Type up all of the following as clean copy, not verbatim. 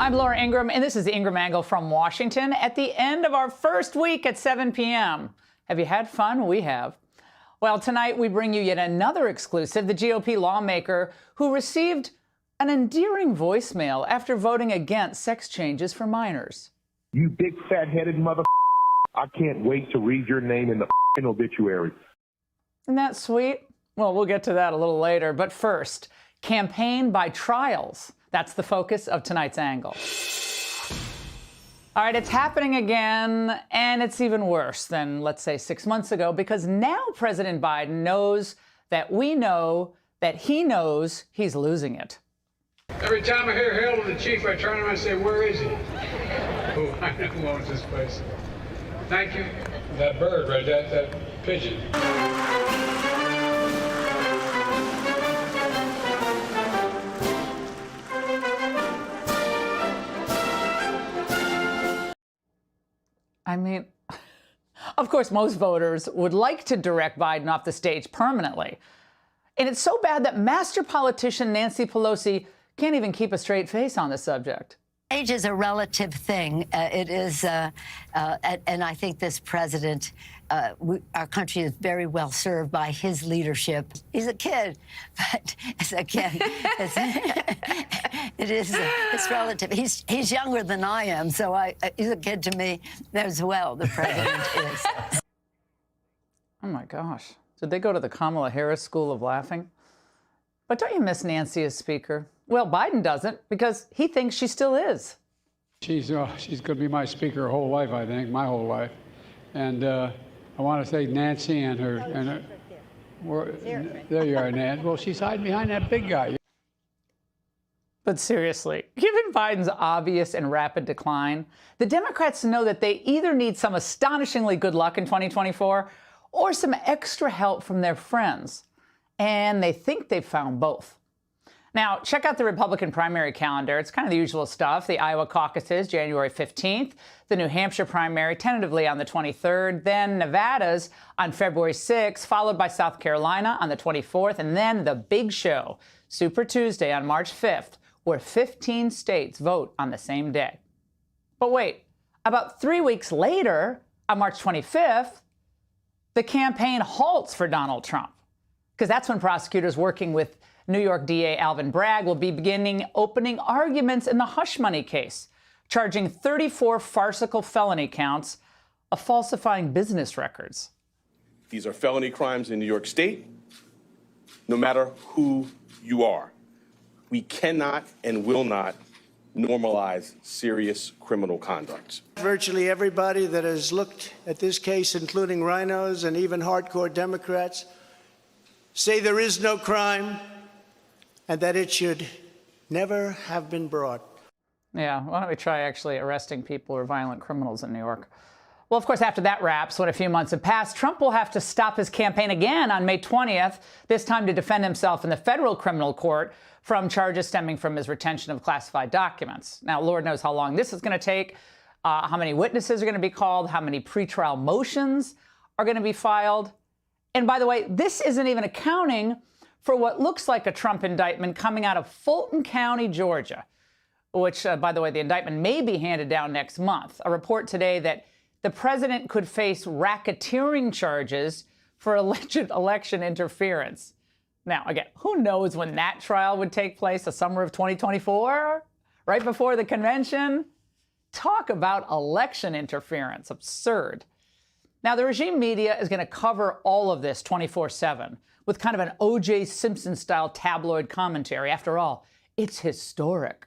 I'm Laura Ingraham, and this is the Ingraham Angle from Washington at the end of our first week at 7 p.m. Have you had fun? We have. Well, tonight we bring you yet another exclusive, the GOP lawmaker who received an endearing voicemail after voting against sex changes for minors. You big fat-headed mother. I can't wait to read your name in the obituary. Isn't that sweet? Well, we'll get to that a little later. But first, campaign by trials. That's the focus of tonight's angle. All right, it's happening again, and it's even worse than, let's say, 6 months ago, because now President Biden knows that we know that he knows he's losing it. Every time I hear hail to the chief, I turn around and say, where is he? Oh, I know who owns this place. Thank you. That bird right there, that pigeon. I mean, of course, most voters would like to direct Biden off the stage permanently. And it's so bad that master politician Nancy Pelosi can't even keep a straight face on the subject. Age is a relative thing. It is, and I think this president, our country is very well served by his leadership. He's a kid, but again, it's relative. He's younger than I am, so he's a kid to me as well. The president is. Oh my gosh! Did they go to the Kamala Harris School of Laughing? But don't you miss Nancy as Speaker? Well, Biden doesn't, because he thinks she still is. She's going to be my speaker her whole life, I think, my whole life. And I want to thank Nancy and her. There you are, Nan. Well, she's hiding behind that big guy. But seriously, given Biden's obvious and rapid decline, the Democrats know that they either need some astonishingly good luck in 2024 or some extra help from their friends. And they think they've found both. Now, check out the Republican primary calendar. It's kind of the usual stuff. The Iowa caucuses, January 15th. The New Hampshire primary, tentatively on the 23rd. Then Nevada's on February 6th, followed by South Carolina on the 24th. And then the big show, Super Tuesday on March 5th, where 15 states vote on the same day. But wait, about 3 weeks later, on March 25th, the campaign halts for Donald Trump, because that's when prosecutors working with New York DA Alvin Bragg will be beginning opening arguments in the hush money case, charging 34 farcical felony counts of falsifying business records. These are felony crimes in New York State, no matter who you are. We cannot and will not normalize serious criminal conduct. Virtually everybody that has looked at this case, including rhinos and even hardcore Democrats, say there is no crime and that it should never have been brought. Yeah, why don't we try actually arresting people who are violent criminals in New York? Well, of course, after that wraps, when a few months have passed, Trump will have to stop his campaign again on May 20th, this time to defend himself in the federal criminal court from charges stemming from his retention of classified documents. Now, Lord knows how long this is going to take, how many witnesses are going to be called, how many pretrial motions are going to be filed. And by the way, this isn't even accounting for what looks like a Trump indictment coming out of Fulton County, Georgia, which, by the way, the indictment may be handed down next month. A report today that the president could face racketeering charges for alleged election interference. Now, again, who knows when that trial would take place, the summer of 2024, right before the convention? Talk about election interference. Absurd. Now, the regime media is going to cover all of this 24/7 with kind of an O.J. Simpson-style tabloid commentary. After all, it's historic.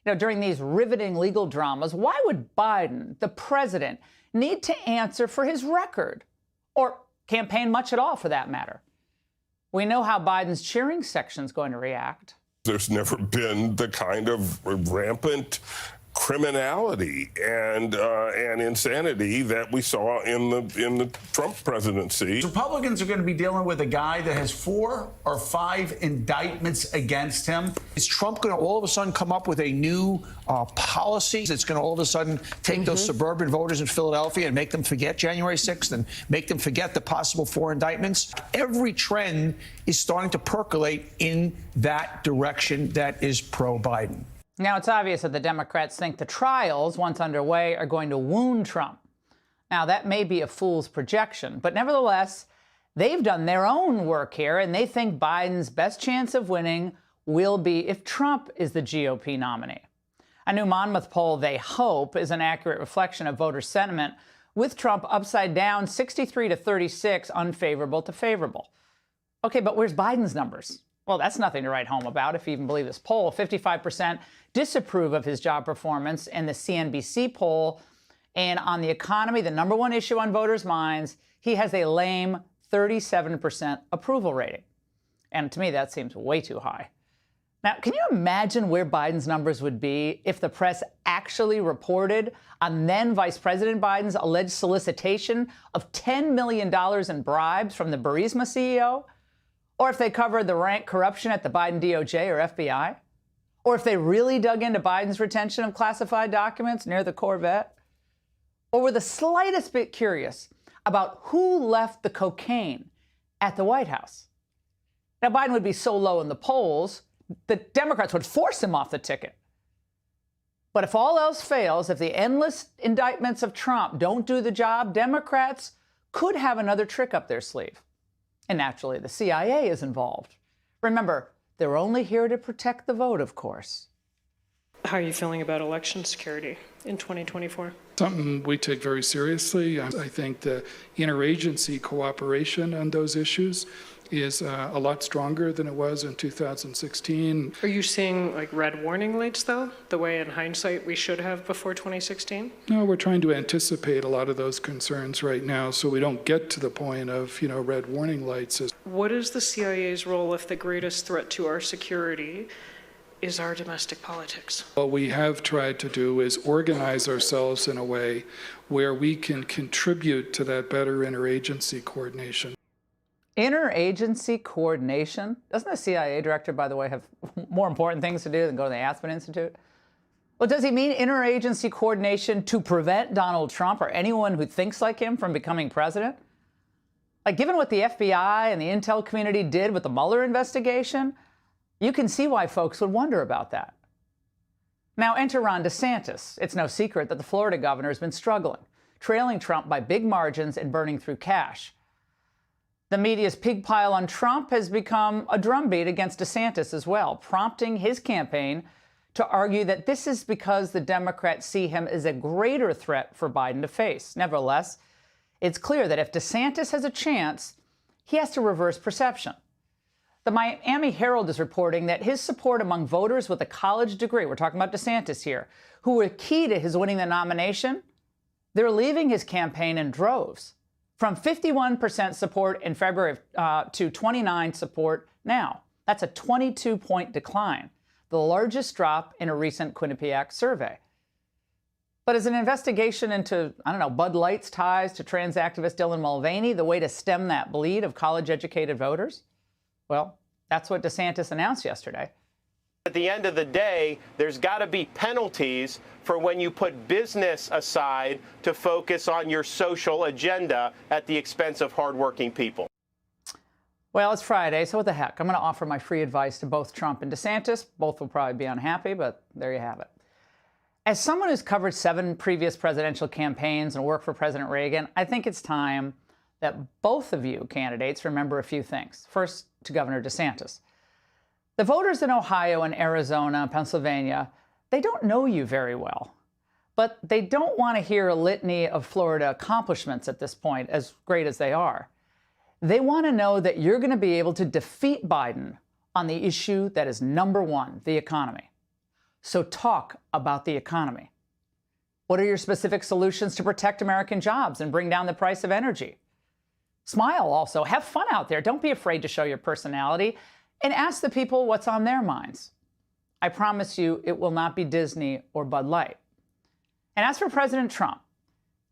You know, during these riveting legal dramas, why would Biden, the president, need to answer for his record? Or campaign much at all, for that matter? We know how Biden's cheering section's going to react. There's never been the kind of rampant criminality and insanity that we saw in the Trump presidency. Republicans are going to be dealing with a guy that has 4 or 5 indictments against him. Is Trump going to all of a sudden come up with a new policy that's going to all of a sudden take those suburban voters in Philadelphia and make them forget January 6th and make them forget the possible 4 indictments? Every trend is starting to percolate in that direction that is pro-Biden. Now, it's obvious that the Democrats think the trials, once underway, are going to wound Trump. Now, that may be a fool's projection, but nevertheless, they've done their own work here, and they think Biden's best chance of winning will be if Trump is the GOP nominee. A new Monmouth poll, they hope, is an accurate reflection of voter sentiment, with Trump upside down 63 to 36, unfavorable to favorable. Okay, but where's Biden's numbers? Well, that's nothing to write home about if you even believe this poll. 55% disapprove of his job performance in the CNBC poll. And on the economy, the number one issue on voters' minds, he has a lame 37% approval rating. And to me, that seems way too high. Now, can you imagine where Biden's numbers would be if the press actually reported on then Vice President Biden's alleged solicitation of $10 million in bribes from the Burisma CEO? Or if they covered the rank corruption at the Biden DOJ or FBI? Or if they really dug into Biden's retention of classified documents near the Corvette? Or were the slightest bit curious about who left the cocaine at the White House? Now, Biden would be so low in the polls, the Democrats would force him off the ticket. But if all else fails, if the endless indictments of Trump don't do the job, Democrats could have another trick up their sleeve. And naturally, the CIA is involved. Remember, they're only here to protect the vote, of course. How are you feeling about election security in 2024? Something we take very seriously. I think the interagency cooperation on those issues is a lot stronger than it was in 2016. Are you seeing like red warning lights, though, the way in hindsight we should have before 2016? No, we're trying to anticipate a lot of those concerns right now so we don't get to the point of, red warning lights. What is the CIA's role if the greatest threat to our security is our domestic politics? What we have tried to do is organize ourselves in a way where we can contribute to that better interagency coordination. Interagency coordination? Doesn't the CIA director, by the way, have more important things to do than go to the Aspen Institute? Well, does he mean interagency coordination to prevent Donald Trump or anyone who thinks like him from becoming president? Like, given what the FBI and the intel community did with the Mueller investigation, you can see why folks would wonder about that. Now, enter Ron DeSantis. It's no secret that the Florida governor has been struggling, trailing Trump by big margins and burning through cash. The media's pig pile on Trump has become a drumbeat against DeSantis as well, prompting his campaign to argue that this is because the Democrats see him as a greater threat for Biden to face. Nevertheless, it's clear that if DeSantis has a chance, he has to reverse perception. The Miami Herald is reporting that his support among voters with a college degree, we're talking about DeSantis here, who were key to his winning the nomination, they're leaving his campaign in droves. From 51% support in February to 29% support now. That's a 22-point decline, the largest drop in a recent Quinnipiac survey. But is an investigation into, Bud Light's ties to trans activist Dylan Mulvaney the way to stem that bleed of college-educated voters? Well, that's what DeSantis announced yesterday. At the end of the day, there's got to be penalties for when you put business aside to focus on your social agenda at the expense of hardworking people. Well, it's Friday, so what the heck? I'm going to offer my free advice to both Trump and DeSantis. Both will probably be unhappy, but there you have it. As someone who's covered 7 previous presidential campaigns and worked for President Reagan, I think it's time that both of you candidates remember a few things. First, to Governor DeSantis. The voters in Ohio and Arizona and Pennsylvania, they don't know you very well, but they don't want to hear a litany of Florida accomplishments at this point, as great as they are. They want to know that you're going to be able to defeat Biden on the issue that is number one, the economy. So talk about the economy. What are your specific solutions to protect American jobs and bring down the price of energy? Smile also. Have fun out there. Don't be afraid to show your personality. And ask the people what's on their minds. I promise you it will not be Disney or Bud Light. And as for President Trump,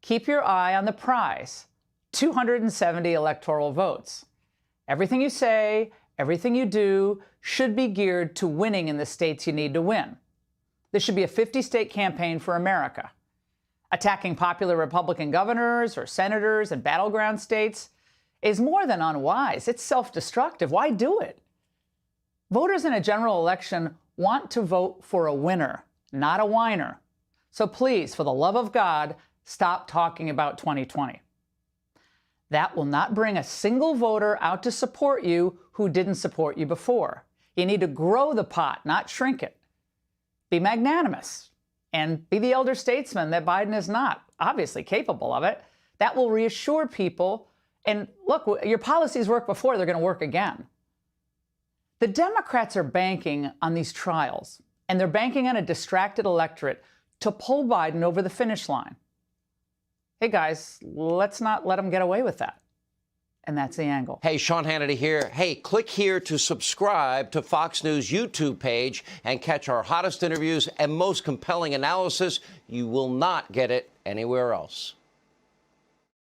keep your eye on the prize, 270 electoral votes. Everything you say, everything you do should be geared to winning in the states you need to win. This should be a 50-state campaign for America. Attacking popular Republican governors or senators in battleground states is more than unwise. It's self-destructive. Why do it? Voters in a general election want to vote for a winner, not a whiner. So please, for the love of God, stop talking about 2020. That will not bring a single voter out to support you who didn't support you before. You need to grow the pot, not shrink it. Be magnanimous and be the elder statesman that Biden is not, obviously capable of it. That will reassure people. And look, your policies worked before, they're going to work again. The Democrats are banking on these trials, and they're banking on a distracted electorate to pull Biden over the finish line. Hey, guys, let's not let them get away with that. And that's the angle. Hey, Sean Hannity here. Hey, click here to subscribe to Fox News YouTube page and catch our hottest interviews and most compelling analysis. You will not get it anywhere else.